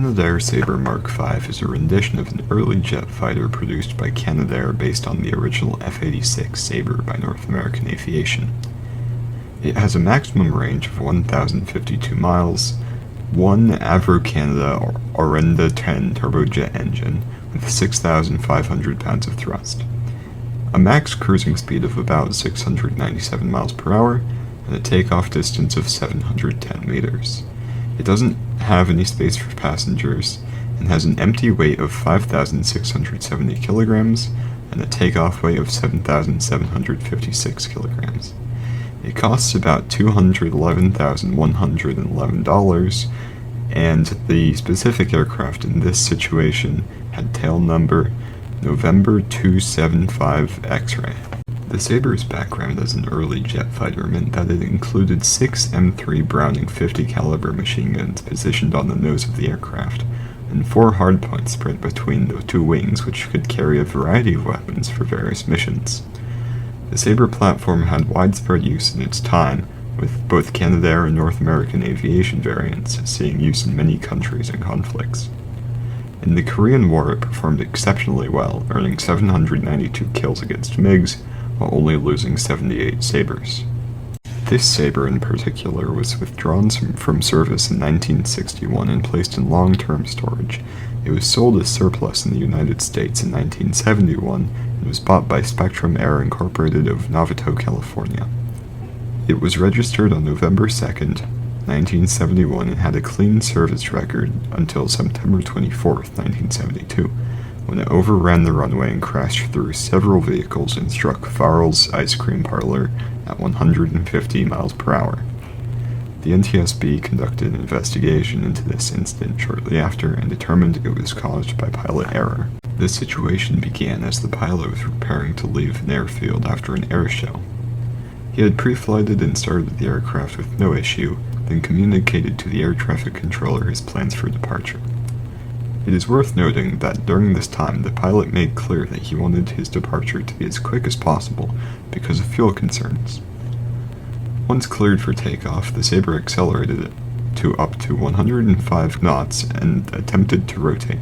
Canadair Sabre MK5 is a rendition of an early jet fighter produced by Canadair based on the original F-86 Sabre by North American Aviation. It has a maximum range of 1,052 miles, one Avro Canada Orenda 10 turbojet engine with 6,500 pounds of thrust, a max cruising speed of about 697 miles per hour, and a takeoff distance of 710 meters. It doesn't have any space for passengers, and has an empty weight of 5,670 kilograms and a takeoff weight of 7,756 kilograms. It costs about $211,111, and the specific aircraft in this situation had tail number November 275 X-ray. The Sabre's background as an early jet fighter meant that it included 6 M3 Browning 50 caliber machine guns positioned on the nose of the aircraft, and 4 hardpoints spread between the two wings which could carry a variety of weapons for various missions. The Sabre platform had widespread use in its time, with both Canadair and North American Aviation variants seeing use in many countries and conflicts. In the Korean War it performed exceptionally well, earning 792 kills against MiGs, while only losing 78 Sabres. This Sabre in particular was withdrawn from service in 1961 and placed in long-term storage. It was sold as surplus in the United States in 1971 and was bought by Spectrum Air Incorporated of Novato, California. It was registered on November 2nd, 1971 and had a clean service record until September 24th, 1972. When it overran the runway and crashed through several vehicles and struck Farrell's ice cream parlor at 150 miles per hour. The NTSB conducted an investigation into this incident shortly after and determined it was caused by pilot error. The situation began as the pilot was preparing to leave an airfield after an air show. He had pre-flighted and started the aircraft with no issue, then communicated to the air traffic controller his plans for departure. It is worth noting that during this time the pilot made clear that he wanted his departure to be as quick as possible because of fuel concerns. Once cleared for takeoff, the Sabre accelerated it to up to 105 knots and attempted to rotate.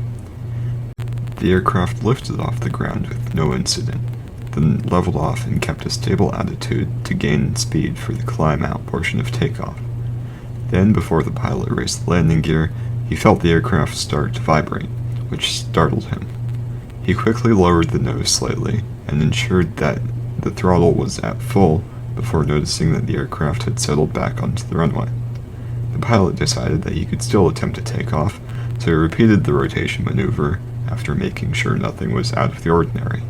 The aircraft lifted off the ground with no incident, then leveled off and kept a stable attitude to gain speed for the climb-out portion of takeoff. Then, before the pilot raised the landing gear, he felt the aircraft start to vibrate, which startled him. He quickly lowered the nose slightly and ensured that the throttle was at full before noticing that the aircraft had settled back onto the runway. The pilot decided that he could still attempt to take off, so he repeated the rotation maneuver after making sure nothing was out of the ordinary.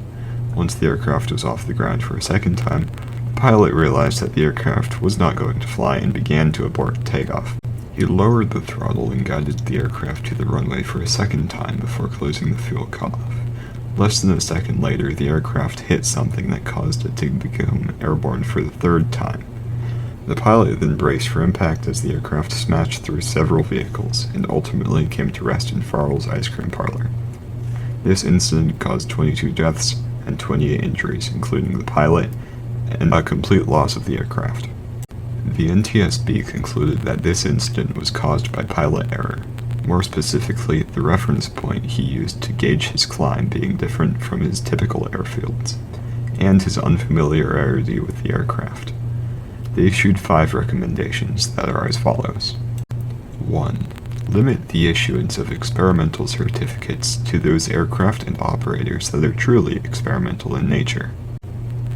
Once the aircraft was off the ground for a second time, the pilot realized that the aircraft was not going to fly and began to abort takeoff. He lowered the throttle and guided the aircraft to the runway for a second time before closing the fuel cutoff. Less than a second later, the aircraft hit something that caused it to become airborne for the third time. The pilot then braced for impact as the aircraft smashed through several vehicles and ultimately came to rest in Farrell's ice cream parlor. This incident caused 22 deaths and 28 injuries, including the pilot, and a complete loss of the aircraft. The NTSB concluded that this incident was caused by pilot error, more specifically the reference point he used to gauge his climb being different from his typical airfields, and his unfamiliarity with the aircraft. They issued 5 recommendations that are as follows. 1. Limit the issuance of experimental certificates to those aircraft and operators that are truly experimental in nature.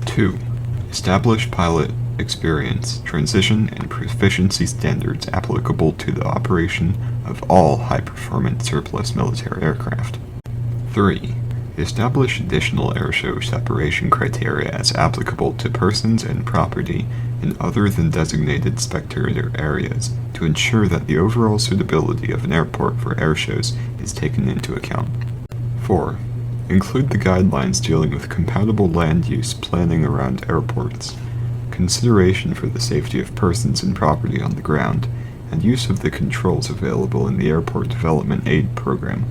2. Establish pilot experience, transition, and proficiency standards applicable to the operation of all high-performance surplus military aircraft. 3. Establish additional airshow separation criteria as applicable to persons and property in other than designated spectator areas to ensure that the overall suitability of an airport for airshows is taken into account. 4. Include the guidelines dealing with compatible land use planning around airports, consideration for the safety of persons and property on the ground, and use of the controls available in the Airport Development Aid Program.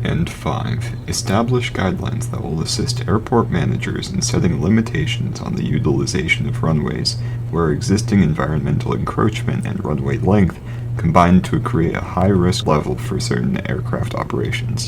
And 5. Establish guidelines that will assist airport managers in setting limitations on the utilization of runways where existing environmental encroachment and runway length combined to create a high risk level for certain aircraft operations.